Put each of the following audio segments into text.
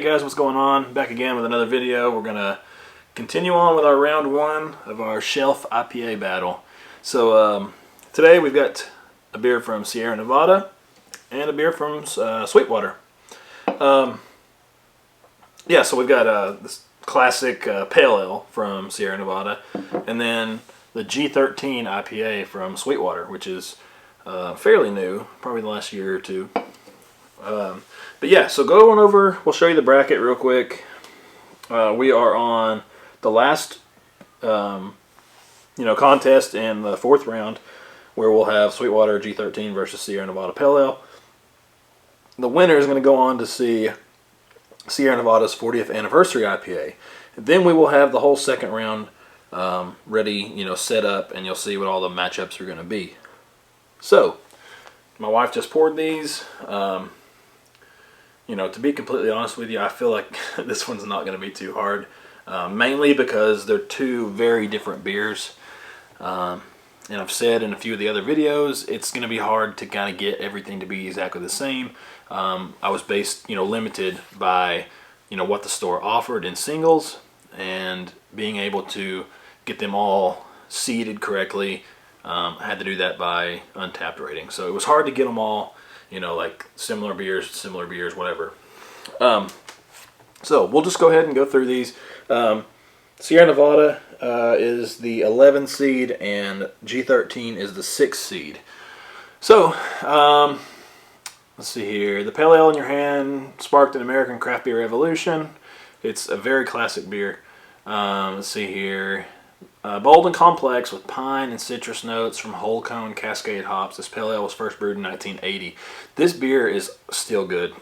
guys, what's going on? Back again with another video. We're going to continue on with our round one of our shelf IPA battle. So today we've got a beer from Sierra Nevada and a beer from Sweetwater. So we've got this classic Pale Ale from Sierra Nevada, and then the G13 IPA from Sweetwater, which is fairly new, probably the last year or two. But yeah, so go on over, we'll show you the bracket real quick. We are on the last contest in the fourth round, where we'll have Sweetwater G13 versus Sierra Nevada Pale Ale. The winner is going to go on to see Sierra Nevada's 40th Anniversary IPA. Then we will have the whole second round ready, set up, and you'll see what all the matchups are going to be. So, my wife just poured these. To be completely honest with you, I feel like this one's not going to be too hard. Mainly because they're two very different beers. And I've said in a few of the other videos, it's going to be hard to kind of get everything to be exactly the same. I was limited by, what the store offered in singles, and being able to get them all seeded correctly. I had to do that by Untapped rating. So it was hard to get them all, like similar beers, whatever. So we'll just go ahead and go through these. Sierra Nevada is the 11 seed, and G13 is the 6 seed. So, let's see here. The Pale Ale in your hand sparked an American craft beer revolution. It's a very classic beer. Let's see here. Bold and complex with pine and citrus notes from whole cone Cascade hops. This Pale Ale was first brewed in 1980. This beer is still good.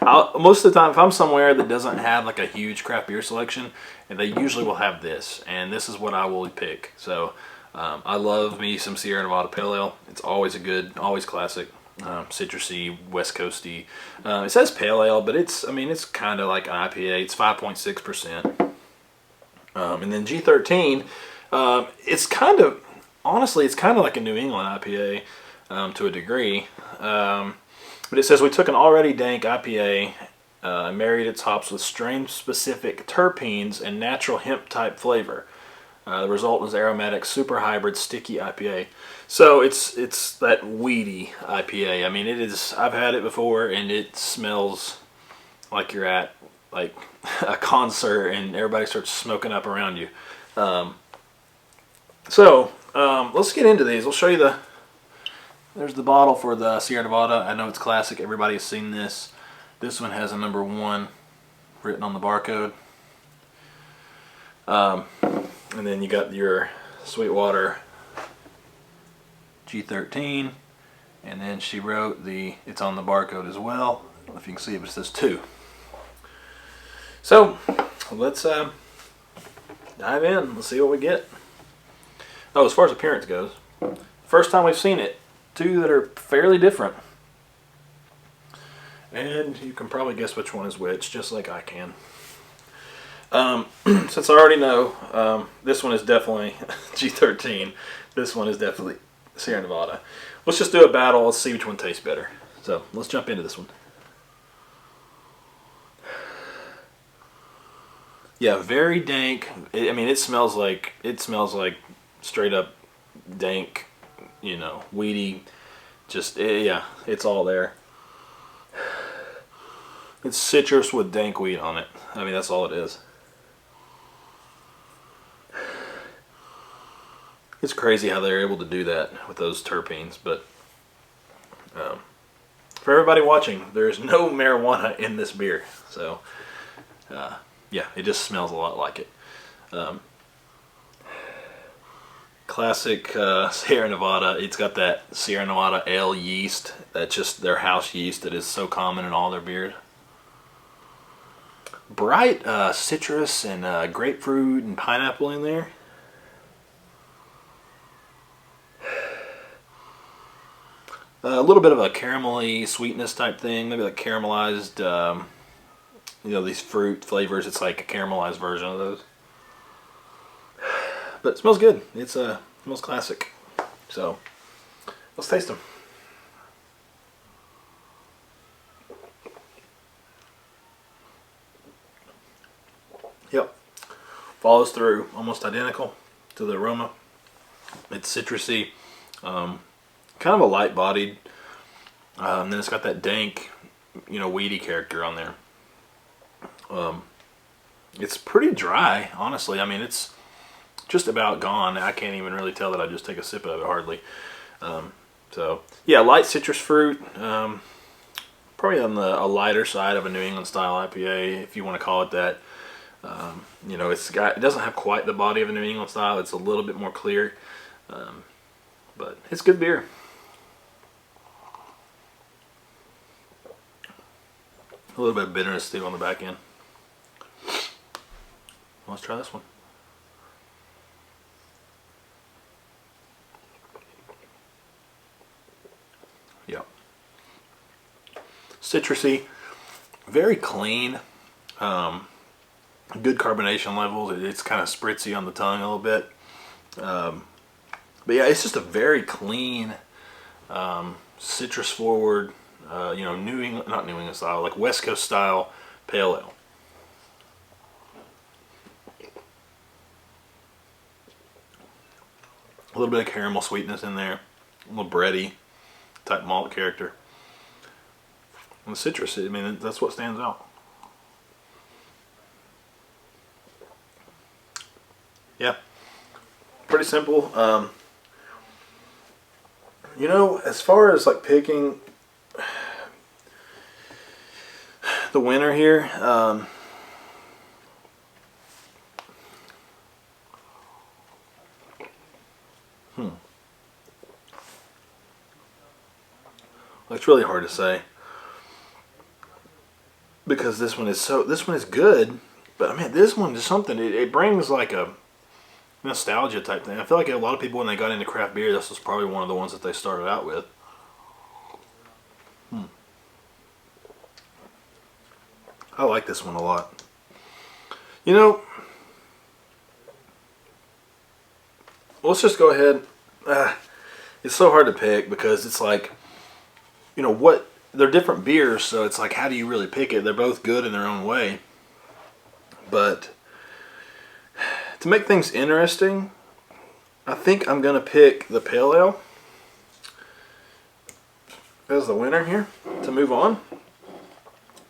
Most of the time, if I'm somewhere that doesn't have like a huge craft beer selection, and they usually will have this, and this is what I will pick. So I love me some Sierra Nevada Pale Ale. It's always always classic, citrusy, West Coasty. It says Pale Ale, but it's kind of like an IPA. It's 5.6%. And then G13, it's kind of like a New England IPA to a degree. But it says we took an already dank IPA and married its hops with strain-specific terpenes and natural hemp-type flavor. The result was aromatic, super hybrid, sticky IPA. So it's that weedy IPA. It is. I've had it before, and it smells like you're at like a concert and everybody starts smoking up around you. Let's get into these. I'll show you there's the bottle for the Sierra Nevada. I know it's classic. Everybody has seen this. This one has a number 1 written on the barcode. And then you got your Sweetwater G13. And then she wrote it's on the barcode as well. I don't know if you can see it, but it says 2. So, let's dive in. Let's see what we get. Oh, as far as appearance goes, first time we've seen it, 2 that are fairly different. And you can probably guess which one is which, just like I can. Since I already know, this one is definitely G13. This one is definitely Sierra Nevada. Let's just do a battle. Let's see which one tastes better. So, let's jump into this one. Yeah, very dank. It smells like straight up dank, weedy. Just it's all there. It's citrus with dank weed on it. That's all it is. It's crazy how they're able to do that with those terpenes, but for everybody watching, there's no marijuana in this beer, so yeah, it just smells a lot like it. Classic Sierra Nevada. It's got that Sierra Nevada ale yeast. That's just their house yeast that is so common in all their beers. Bright citrus and grapefruit and pineapple in there. A little bit of a caramelly sweetness type thing. Maybe like caramelized these fruit flavors. It's like a caramelized version of those. But it smells good. It smells classic. So, let's taste them. Yep, follows through, almost identical to the aroma. It's citrusy, kind of a light-bodied. Then it's got that dank, weedy character on there. It's pretty dry, honestly. I mean, it's just about gone. I can't even really tell that I just take a sip of it, hardly. So yeah, light citrus fruit. Probably on a lighter side of a New England style IPA, if you want to call it that. It doesn't have quite the body of a New England style. It's a little bit more clear, but it's good beer. A little bit of bitterness too on the back end. Let's try this one. Yep. Citrusy, very clean, good carbonation levels. It's kind of spritzy on the tongue a little bit. But yeah, it's just a very clean, citrus forward, not New England style, like West Coast style pale ale. A little bit of caramel sweetness in there, a little bready type malt character. And the citrus, I mean, that's what stands out. Yeah, pretty simple. As far as like picking the winner here, it's really hard to say, because this one is good, but I mean, this one is something. It brings like a nostalgia type thing. I feel like a lot of people, when they got into craft beer, this was probably one of the ones that they started out with. I like this one a lot. Let's just go ahead. It's so hard to pick, because it's like, they're different beers, so it's like, how do you really pick it? They're both good in their own way. But to make things interesting, I think I'm going to pick the Pale Ale as the winner here to move on,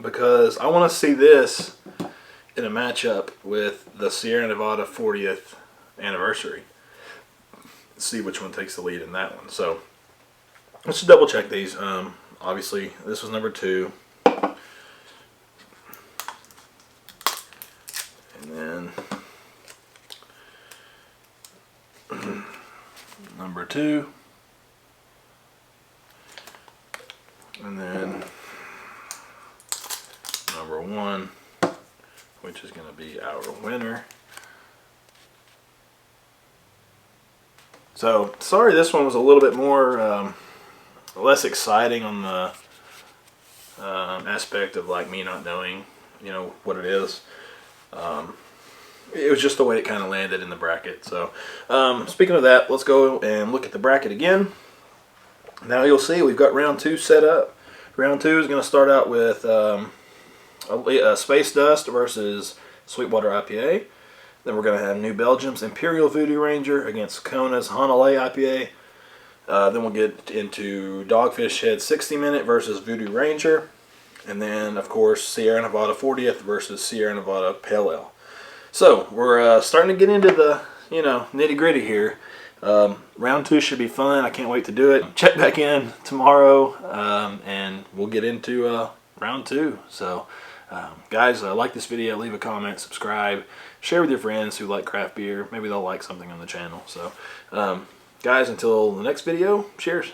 because I want to see this in a matchup with the Sierra Nevada 40th Anniversary. See which one takes the lead in that one. So let's just double check these. Obviously, this was number 2. And then number 2. And then number 1, which is going to be our winner. So, sorry this one was a little bit more, less exciting on the aspect of like me not knowing, what it is. It was just the way it kind of landed in the bracket. So, speaking of that, let's go and look at the bracket again. Now you'll see we've got round 2 set up. Round 2 is going to start out with Space Dust versus Sweetwater IPA. Then we're going to have New Belgium's Imperial Voodoo Ranger against Kona's Hanalei IPA. Then we'll get into Dogfish Head 60 Minute versus Voodoo Ranger. And then, of course, Sierra Nevada 40th versus Sierra Nevada Pale Ale. So, we're starting to get into the, nitty-gritty here. Round 2 should be fun. I can't wait to do it. Check back in tomorrow, and we'll get into round 2. So, guys, like this video, leave a comment, subscribe, share with your friends who like craft beer. Maybe they'll like something on the channel. So, guys, until the next video, cheers.